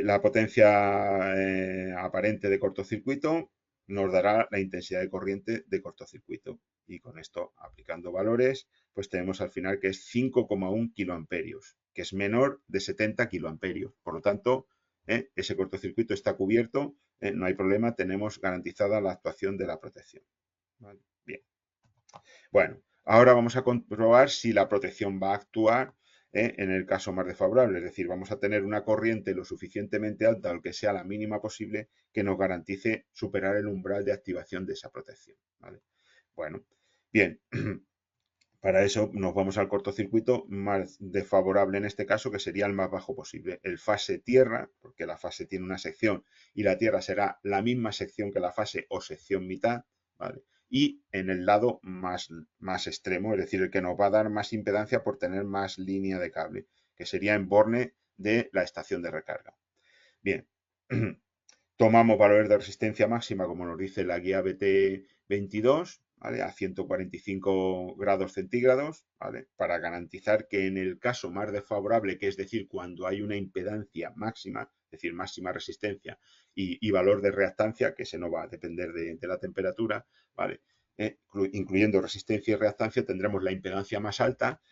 la potencia aparente de cortocircuito nos dará la intensidad de corriente de cortocircuito. Y con esto, aplicando valores, pues tenemos al final que es 5,1 kiloamperios, que es menor de 70 kiloamperios. Por lo tanto, ese cortocircuito está cubierto, no hay problema, tenemos garantizada la actuación de la protección. ¿Vale? Bien. Bueno, ahora vamos a comprobar si la protección va a actuar en el caso más desfavorable, es decir, vamos a tener una corriente lo suficientemente alta, aunque sea la mínima posible, que nos garantice superar el umbral de activación de esa protección. ¿Vale? Bueno, bien. Para eso nos vamos al cortocircuito más desfavorable en este caso, que sería el más bajo posible. El fase tierra, porque la fase tiene una sección y la tierra será la misma sección que la fase o sección mitad, ¿vale? Y en el lado más extremo, es decir, el que nos va a dar más impedancia por tener más línea de cable, que sería en borne de la estación de recarga. Bien, tomamos valores de resistencia máxima, como nos dice la guía BT22, ¿vale? A 145 grados centígrados, ¿vale? Para garantizar que en el caso más desfavorable, que es decir, cuando hay una impedancia máxima, es decir, máxima resistencia y valor de reactancia, que se no va a depender de la temperatura, ¿vale? Incluyendo resistencia y reactancia, tendremos la impedancia más alta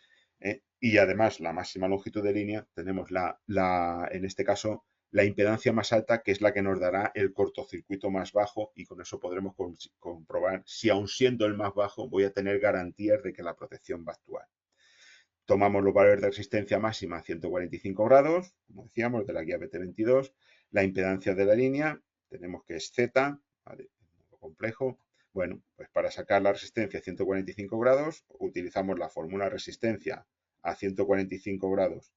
y además la máxima longitud de línea, tenemos en este caso, la impedancia más alta, que es la que nos dará el cortocircuito más bajo, y con eso podremos comprobar si, aun siendo el más bajo, voy a tener garantías de que la protección va a actuar. Tomamos los valores de resistencia máxima a 145 grados, como decíamos, de la guía BT22, la impedancia de la línea, tenemos que es Z, ¿vale? Complejo. Bueno, pues para sacar la resistencia a 145 grados, utilizamos la fórmula resistencia a 145 grados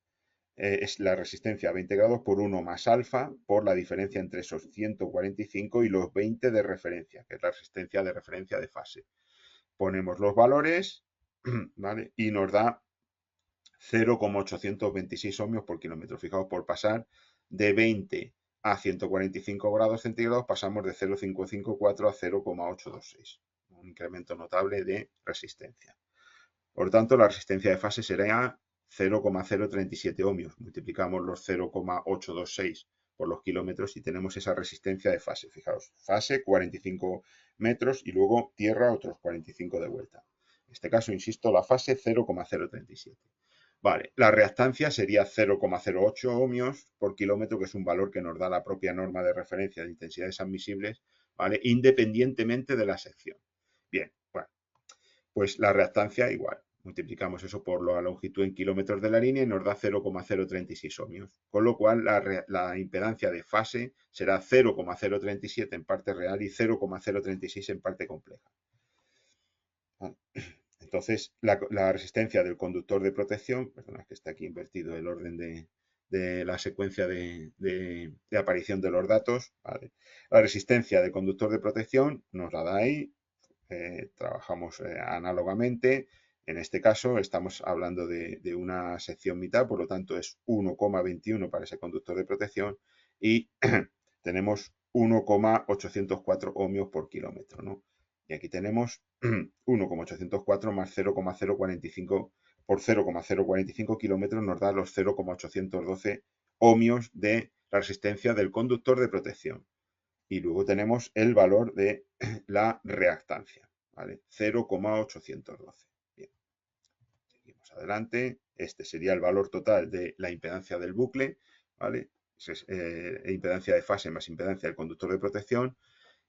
es la resistencia a 20 grados por 1 más alfa por la diferencia entre esos 145 y los 20 de referencia, que es la resistencia de referencia de fase. Ponemos los valores, ¿vale? Y nos da 0,826 ohmios por kilómetro. Fijaos, por pasar de 20 a 145 grados centígrados pasamos de 0,554 a 0,826. Un incremento notable de resistencia. Por tanto, la resistencia de fase será 0,037 ohmios. Multiplicamos los 0,826 por los kilómetros y tenemos esa resistencia de fase. Fijaos, fase 45 metros y luego tierra otros 45 de vuelta. En este caso, insisto, la fase 0,037. Vale, la reactancia sería 0,08 ohmios por kilómetro, que es un valor que nos da la propia norma de referencia de intensidades admisibles, ¿vale? Independientemente de la sección. Bien, bueno, pues la reactancia igual. Multiplicamos eso por la longitud en kilómetros de la línea y nos da 0,036 ohmios. Con lo cual la impedancia de fase será 0,037 en parte real y 0,036 en parte compleja. Entonces, la resistencia del conductor de protección, perdona que está aquí invertido el orden de la secuencia de aparición de los datos, ¿vale? La resistencia del conductor de protección nos la da ahí, trabajamos análogamente. En este caso estamos hablando de una sección mitad, por lo tanto es 1,21 para ese conductor de protección y tenemos 1,804 ohmios por kilómetro, ¿no? Y aquí tenemos 1,804 más 0,045 por 0,045 kilómetros nos da los 0,812 ohmios de la resistencia del conductor de protección. Y luego tenemos el valor de la reactancia, ¿vale? 0,812. Bien, seguimos adelante. Este sería el valor total de la impedancia del bucle, ¿vale? Impedancia de fase más impedancia del conductor de protección.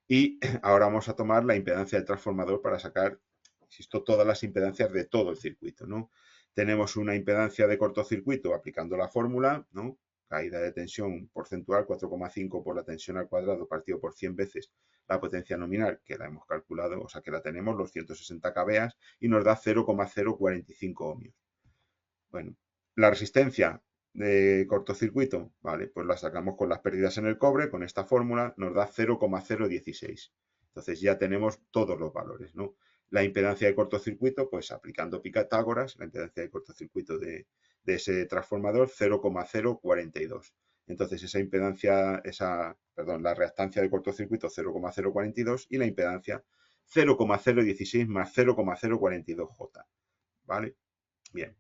Y ahora vamos a tomar la impedancia del transformador para sacar, insisto, todas las impedancias de todo el circuito, ¿no? Tenemos una impedancia de cortocircuito aplicando la fórmula, ¿no? Caída de tensión porcentual 4,5 por la tensión al cuadrado partido por 100 veces la potencia nominal, que la hemos calculado, o sea que la tenemos, los 160 kVA, y nos da 0,045 ohmios. Bueno, la resistencia de cortocircuito, vale, pues la sacamos con las pérdidas en el cobre, con esta fórmula, nos da 0,016. Entonces ya tenemos todos los valores, ¿no? La impedancia de cortocircuito, pues aplicando Pitágoras, la impedancia de cortocircuito de ese transformador, 0,042. Entonces esa impedancia, la reactancia de cortocircuito 0,042 y la impedancia 0,016 más 0,042J, ¿vale? Bien.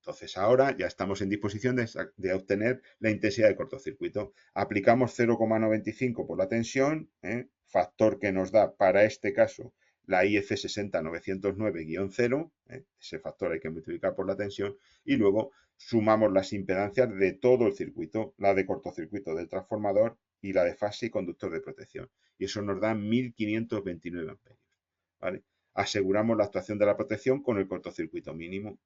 Entonces ahora ya estamos en disposición de obtener la intensidad de cortocircuito. Aplicamos 0,95 por la tensión, factor que nos da para este caso la IEC 60909-0, ese factor hay que multiplicar por la tensión, y luego sumamos las impedancias de todo el circuito, la de cortocircuito del transformador y la de fase y conductor de protección. Y eso nos da 1529 amperios. ¿Vale? Aseguramos la actuación de la protección con el cortocircuito mínimo.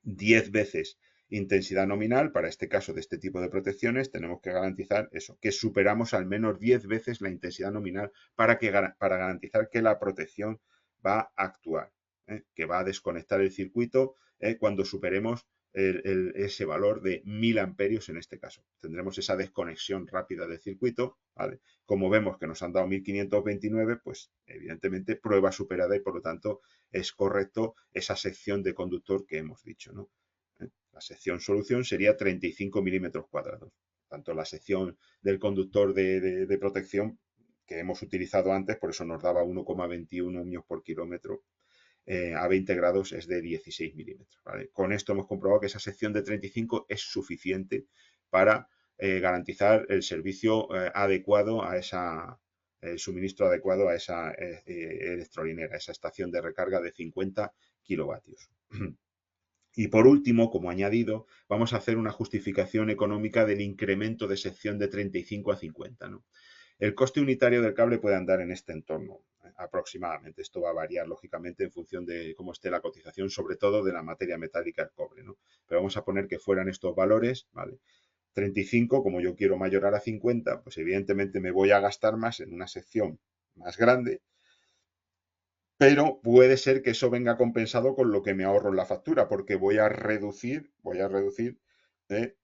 10 veces intensidad nominal, para este caso de este tipo de protecciones, tenemos que garantizar eso, que superamos al menos 10 veces la intensidad nominal para garantizar que la protección va a actuar, que va a desconectar el circuito cuando superemos ese valor de 1000 amperios en este caso. Tendremos esa desconexión rápida del circuito, ¿vale? Como vemos que nos han dado 1529, pues evidentemente prueba superada y por lo tanto es correcto esa sección de conductor que hemos dicho, ¿no? La sección solución sería 35 milímetros cuadrados. Tanto la sección del conductor de protección que hemos utilizado antes, por eso nos daba 1,21 ohmios por kilómetro, a 20 grados es de 16 milímetros. ¿Vale? Con esto hemos comprobado que esa sección de 35 es suficiente para garantizar el servicio adecuado a el suministro adecuado a esa electrolinera, esa estación de recarga de 50 kilovatios. Y por último, como añadido, vamos a hacer una justificación económica del incremento de sección de 35 a 50, ¿no? El coste unitario del cable puede andar en este entorno aproximadamente. Esto va a variar lógicamente en función de cómo esté la cotización, sobre todo de la materia metálica, el cobre, ¿no? Pero vamos a poner que fueran estos valores, ¿vale? 35, como yo quiero mayorar a 50, pues evidentemente me voy a gastar más en una sección más grande, pero puede ser que eso venga compensado con lo que me ahorro en la factura, porque voy a reducir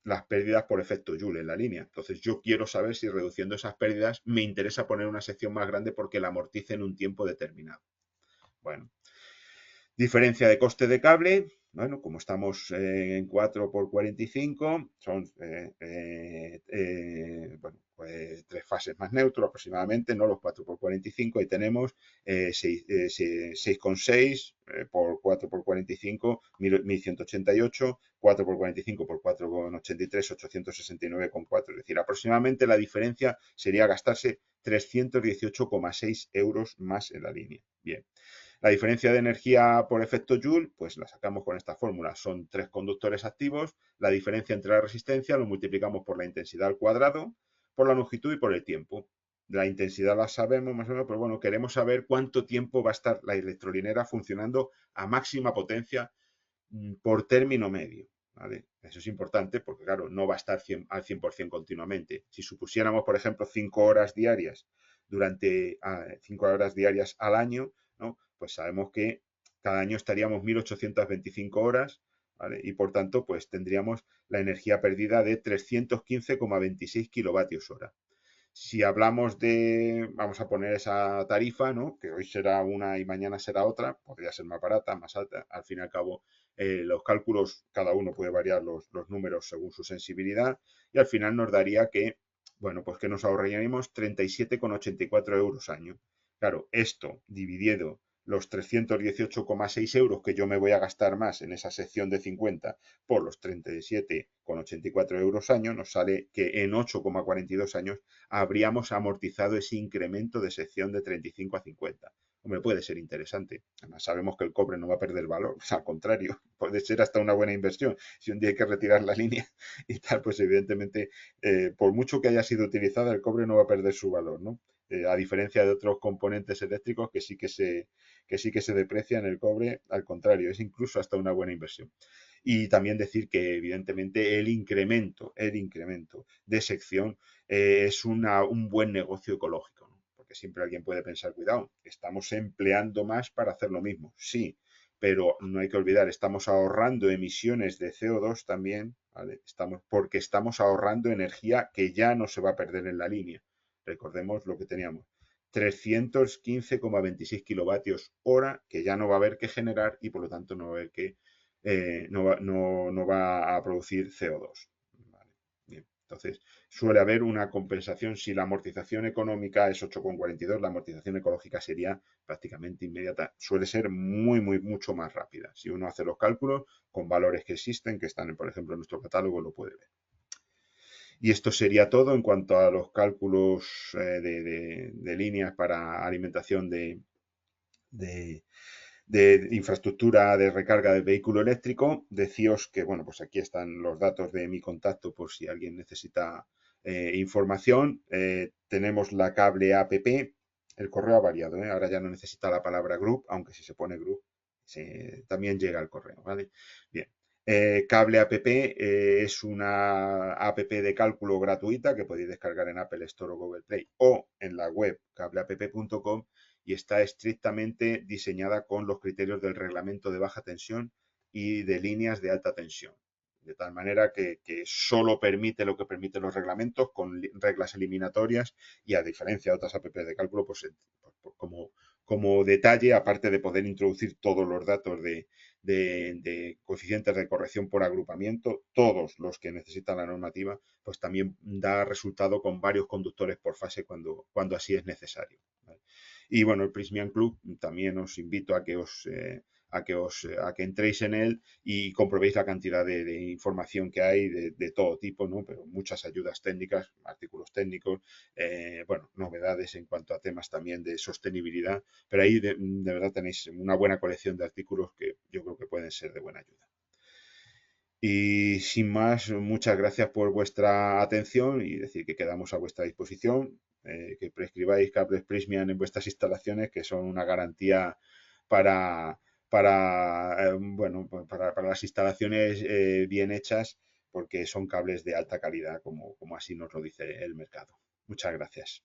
las pérdidas por efecto Joule en la línea. Entonces yo quiero saber si reduciendo esas pérdidas me interesa poner una sección más grande porque la amortice en un tiempo determinado. Bueno, diferencia de coste de cable. Bueno, como estamos en 4 por 45, son pues 3 fases más neutro aproximadamente, ¿no? Los 4 por 45, y tenemos 6,6 por 4 por 45, 1188, 4 por 45 por 4,83, 869,4. Es decir, aproximadamente la diferencia sería gastarse 318,6 euros más en la línea. Bien. La diferencia de energía por efecto Joule, pues la sacamos con esta fórmula. Son 3 conductores activos. La diferencia entre la resistencia lo multiplicamos por la intensidad al cuadrado, por la longitud y por el tiempo. La intensidad la sabemos más o menos, pero bueno, queremos saber cuánto tiempo va a estar la electrolinera funcionando a máxima potencia por término medio. ¿Vale? Eso es importante porque, claro, no va a estar al 100% continuamente. Si supusiéramos, por ejemplo, 5 horas diarias durante 5 horas diarias al año, ¿no? Pues sabemos que cada año estaríamos 1825 horas, ¿vale? Y por tanto, pues tendríamos la energía perdida de 315,26 kilovatios hora. Si hablamos vamos a poner esa tarifa, ¿no? Que hoy será una y mañana será otra, podría ser más barata, más alta. Al fin y al cabo, los cálculos, cada uno puede variar los números según su sensibilidad, y al final nos daría que Bueno, pues que nos ahorraríamos 37,84 euros año. Claro, esto dividido los 318,6 euros que yo me voy a gastar más en esa sección de 50 por los 37,84 euros año, nos sale que en 8,42 años habríamos amortizado ese incremento de sección de 35 a 50. Hombre, puede ser interesante. Además, sabemos que el cobre no va a perder valor. O sea, al contrario, puede ser hasta una buena inversión. Si un día hay que retirar la línea y tal, pues evidentemente, por mucho que haya sido utilizada, el cobre no va a perder su valor, ¿no? A diferencia de otros componentes eléctricos que sí que se deprecian el cobre, al contrario, es incluso hasta una buena inversión. Y también decir que evidentemente el incremento de sección es un buen negocio ecológico, ¿no? Porque siempre alguien puede pensar, cuidado, estamos empleando más para hacer lo mismo. Sí, pero no hay que olvidar, estamos ahorrando emisiones de CO2 también, ¿vale? Porque estamos ahorrando energía que ya no se va a perder en la línea. Recordemos lo que teníamos. 315,26 kilovatios hora que ya no va a haber que generar y por lo tanto no va a haber que no va a producir CO2. Vale, bien. Entonces, suele haber una compensación. Si la amortización económica es 8,42, la amortización ecológica sería prácticamente inmediata. Suele ser mucho más rápida. Si uno hace los cálculos con valores que existen, que están, por ejemplo, en nuestro catálogo, lo puede ver. Y esto sería todo en cuanto a los cálculos de líneas para alimentación de, de infraestructura de recarga del vehículo eléctrico. Decíos que, bueno, pues aquí están los datos de mi contacto por si alguien necesita información. Tenemos la cable APP. El correo ha variado, ¿eh? Ahora ya no necesita la palabra group, aunque si se pone group también llega el correo, ¿vale? Bien. Cable app es una app de cálculo gratuita que podéis descargar en Apple Store o Google Play o en la web cableapp.com y está estrictamente diseñada con los criterios del reglamento de baja tensión y de líneas de alta tensión. De tal manera que solo permite lo que permiten los reglamentos con reglas eliminatorias y a diferencia de otras apps de cálculo, pues como detalle, aparte de poder introducir todos los datos de coeficientes de corrección por agrupamiento, todos los que necesita la normativa, pues también da resultado con varios conductores por fase cuando así es necesario, ¿vale? Y bueno, el Prismian Club también os invito a que entréis en él y comprobéis la cantidad de información que hay de todo tipo, ¿no? Pero muchas ayudas técnicas, artículos técnicos, bueno, novedades en cuanto a temas también de sostenibilidad, pero ahí de verdad tenéis una buena colección de artículos que yo creo que pueden ser de buena ayuda. Y sin más, muchas gracias por vuestra atención y decir que quedamos a vuestra disposición, que prescribáis cables Prismian en vuestras instalaciones, que son una garantía para, bueno, para las instalaciones bien hechas, porque son cables de alta calidad, como así nos lo dice el mercado. Muchas gracias.